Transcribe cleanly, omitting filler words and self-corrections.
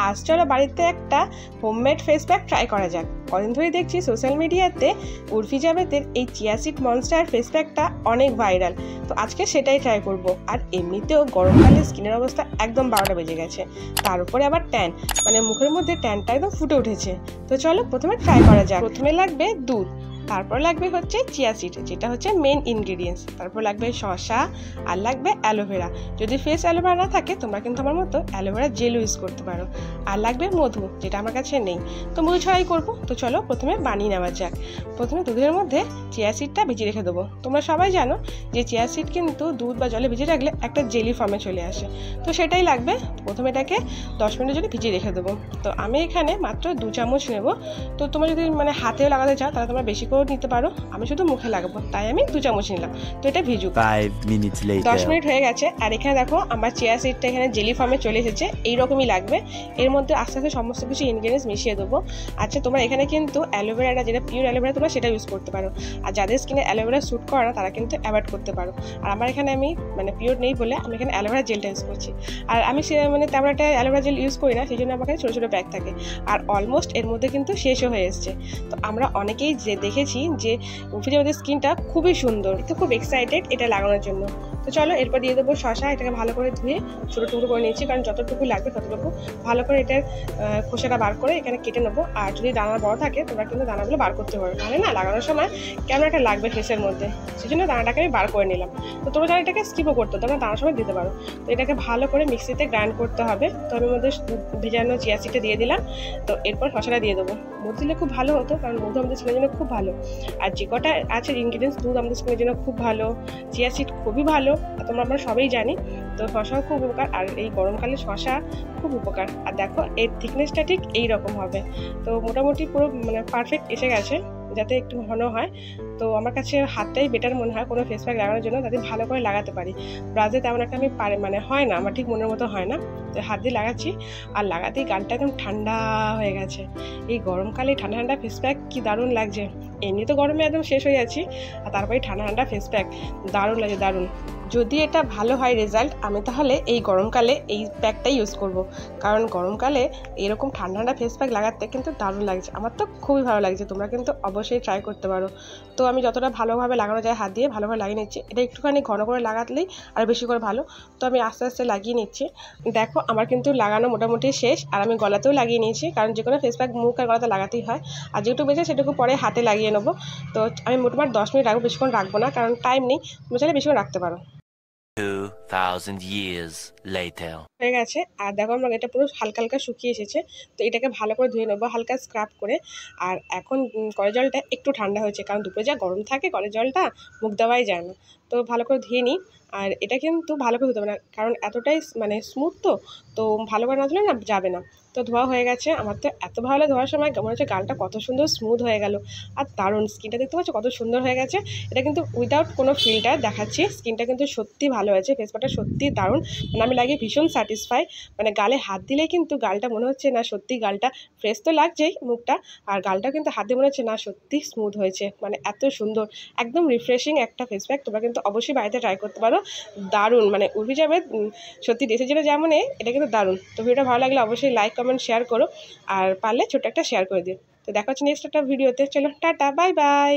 আজ চলো বাড়িতে একটা হোমমেড ফেস প্যাক ট্রাই করা যাক। কদিন ধরেই দেখছি সোশ্যাল মিডিয়াতে উর্ফি জাভেদের এই চিয়া সিড মনস্টার ফেস প্যাকটা অনেক ভাইরাল। তো আজকে সেটাই ট্রাই করব। আর এমনিতেও গরমকালে স্কিনের অবস্থা একদম 12টা বেজে গেছে, তার উপরে আবার ট্যান, মানে মুখের মধ্যে ট্যানটা একদম ফুটে উঠেছে। তো চলো প্রথমে ট্রাই করা যাক। প্রথমে লাগবে দুধ, তারপর লাগবে হচ্ছে চিয়া সিড, যেটা হচ্ছে মেন ইনগ্রিডিয়েন্টস, তারপর লাগবে শসা, আর লাগবে অ্যালোভেরা। যদি ফেস অ্যালোভেরা না থাকে তোমরা কিন্তু আমার মতো অ্যালোভেরা জেল ইউজ করতে পারো। আর লাগবে মধু, যেটা আমার কাছে নেই, তো মধু ছাড়াই করবো। তো চলো প্রথমে বানিয়ে নেওয়া যাক। প্রথমে দুধের মধ্যে চিয়া সিডটা ভিজিয়ে রেখে দেবো। তোমরা সবাই জানো যে চিয়া সিড কিন্তু দুধ বা জলে ভিজিয়ে রাখলে একটা জেলি ফর্মে চলে আসে, তো সেটাই লাগবে। প্রথমে এটাকে 10 মিনিটের জন্য ভিজিয়ে রেখে দেবো। তো আমি এখানে মাত্র 2 চামচ নেব। তো তোমরা যদি হাতেও লাগাতে চাও তাহলে তোমরা বেশি করে নিতে পারো, আমি শুধু মুখে লাগাবো তাই আমি 2 চামচ নিলাম। তো এটা ভিজুক। 10 মিনিট হয়ে গেছে, আর এখানে দেখো আমার চিয়া সিডটা এখানে জেলি ফর্মে চলে এসেছে। এইরকমই লাগবে। এর মধ্যে আস্তে আস্তে সমস্ত কিছু ইনগ্রিডিয়েন্টস মিশিয়ে দেবো। আচ্ছা, তোমরা এখানে কিন্তু অ্যালোভেরাটা, যেটা পিওর অ্যালোভেরা, তোমরা সেটা ইউজ করতে পারো। আর যাদের স্কিনে অ্যালোভেরা স্যুট করে না তারা কিন্তু অ্যাভয়েড করতে পারো। আর আমার এখানে আমি পিওর নেই বলে আমি এখানে অ্যালোভেরা জেলটা ইউজ করছি। আর আমি তেমন একটা অ্যালোভেরা জেল ইউজ করি না, সেই জন্য আমার কাছে ছোটো ছোটো ব্যাগ থাকে। আর অলমোস্ট এর মধ্যে কিন্তু শেষও হয়ে এসছে। তো আমরা অনেকেই দেখেছি যে আমাদের স্কিনটা খুবই সুন্দর, তো খুব এক্সাইটেড এটা লাগানোর জন্য। তো চলো এরপর দিয়ে দেবো শসা। এটাকে ভালো করে ধুয়ে ছোটো টুকরো করে নিয়েছি, কারণ যতটুকু লাগবে ততটুকু ভালো করে এটার খোসাটা বার করে এখানে কেটে নেবো। আর যদি দানা বড় থাকে তোমরা কিন্তু দানাগুলো বার করতে পারো, তাহলে না লাগানোর সময় কেমন একটা লাগবে ফেসের মধ্যে, সেই জন্য দানাটাকে আমি বার করে নিলাম। তো তোমরা যারা এটাকে স্কিপও করতে তোমরা দানার সময় দিতে পারো। তো এটাকে ভালো করে মিক্সিতে গ্রাইন্ড করতে হবে। তো আমি মধ্যে ভেজানো চিয়া সিডটা দিয়ে দিলাম। তো এরপর শসাটা দিয়ে দেবো। মধু দিলে খুব ভালো হতো, কারণ মধু আমাদের স্কিনের জন্য খুব ভালো। আর যে কটা আছে ইনগ্রিডিয়েন্টস, দুধ আমাদের স্কিনের জন্য খুব ভালো, চিয়া সিড খুবই ভালো, তোমরা আমরা সবাই জানি। তো শসাও খুব উপকার, আর এই গরমকালে শসা খুব উপকার। আর দেখো এর থিকনেসটা ঠিক এই রকম হবে। তো মোটামুটি পুরো পারফেক্ট এসে গেছে, যাতে একটু ঘন হয়। তো আমার কাছে হাতটাই বেটার মনে হয় কোনো ফেস প্যাক লাগানোর জন্য, যাতে ভালো করে লাগাতে পারি। ব্রাশে তেমন একটা আমি হয় না, আমার ঠিক মনের মতো হয় না। তো হাত দিয়ে লাগাচ্ছি, আর লাগাতেই গালটা একদম ঠান্ডা হয়ে গেছে। এই গরমকালে ঠান্ডা ঠান্ডা ফেস প্যাক কি দারুণ লাগছে। এমনি তো গরমে একদম শেষ হয়ে যাচ্ছি, আর তারপরে ঠান্ডা ঠান্ডা ফেস প্যাক দারুণ লাগে, দারুণ। যদি এটা ভালো হয় রেজাল্ট, আমি তাহলে এই গরমকালে এই প্যাকটাই ইউজ করব, কারণ গরমকালে এরকম ঠান্ডা ঠান্ডা ফেস প্যাক লাগাতে কিন্তু দারুণ লাগছে। আমার তো খুবই ভালো লাগছে, তোমরা কিন্তু অবশ্যই ট্রাই করতে পারো। তো আমি যতটা ভালোভাবে লাগানো যায় হাত দিয়ে ভালোভাবে লাগিয়ে নিচ্ছি। এটা একটুখানি ঘন করে লাগালেই আর বেশি করে ভালো। তো আমি আস্তে আস্তে লাগিয়ে নিচ্ছি। দেখো আমার কিন্তু লাগানো মোটামুটি শেষ, আর আমি গলাতেও লাগিয়ে নিয়েছি, কারণ যে কোনো ফেস প্যাক মুখ আর গলাতে লাগাতেই হয়। আর যেটুকু বেঁচে সেটুকু পরে হাতে লাগিয়ে নেবো। তো আমি মোটামুটি 10 মিনিট রাখবো, বেশিক্ষণ রাখবো না, কারণ টাইম নেই। তুমি চাইলে বেশিক্ষণ রাখতে পারো। 2000 years later হয়ে গেছে। আর দেখো আমার এটা পুরো হালকা হালকা শুকিয়ে এসেছে। তো এটাকে ভালো করে ধুয়ে নেবো হালকা স্ক্রাব করে। আর এখন কলের জলটা একটু ঠান্ডা হয়েছে, কারণ দুপুরে যা গরম থাকে কলের জলটা মুখ দেওয়াই যায় না। তো ভালো করে ধুয়ে নিই। আর এটা কিন্তু ভালো করে ধুতে হবে না, কারণ এতটাই স্মুথ, তো ভালো করে না ধুলে না যাবে না। তো ধোয়া হয়ে গেছে। আমার তো এত ভালো লাগে ধোয়ার সময়, মনে হচ্ছে গালটা কত সুন্দর স্মুথ হয়ে গেল। আর দারুণ স্কিনটা দেখতে পাচ্ছ কত সুন্দর হয়ে গেছে। এটা কিন্তু উইদাউট কোনো ফিল্টার দেখাচ্ছি, স্কিনটা কিন্তু সত্যি ভালো হয়েছে। ফেস প্যাকটা সত্যি দারুণ, আমি লাগিয়ে ভীষণ স্যাটিসফাই। গালে হাত দিলে কিন্তু গালটা মনে হচ্ছে না সত্যি, গালটা ফ্রেশ তো লাগছেই মুখটা, আর গালটা কিন্তু হাত দিয়ে মনে হচ্ছে না সত্যি স্মুথ হয়েছে। এত সুন্দর, একদম রিফ্রেশিং একটা ফেস প্যাক। তোমরা কিন্তু অবশ্যই বাড়িতে ট্রাই করতে পারো, দারুণ। উঠে যাবে সত্যি, দেশে যেটা যেমন এটা কিন্তু দারুণ। তো ভিডিওটা ভালো লাগলে অবশ্যই লাইক কমেন্ট শেয়ার করো, আর পারলে ছোটো একটা শেয়ার করে দিও। তো দেখা হচ্ছে নেক্সট একটা ভিডিওতে। চলো টাটা, বাই বাই।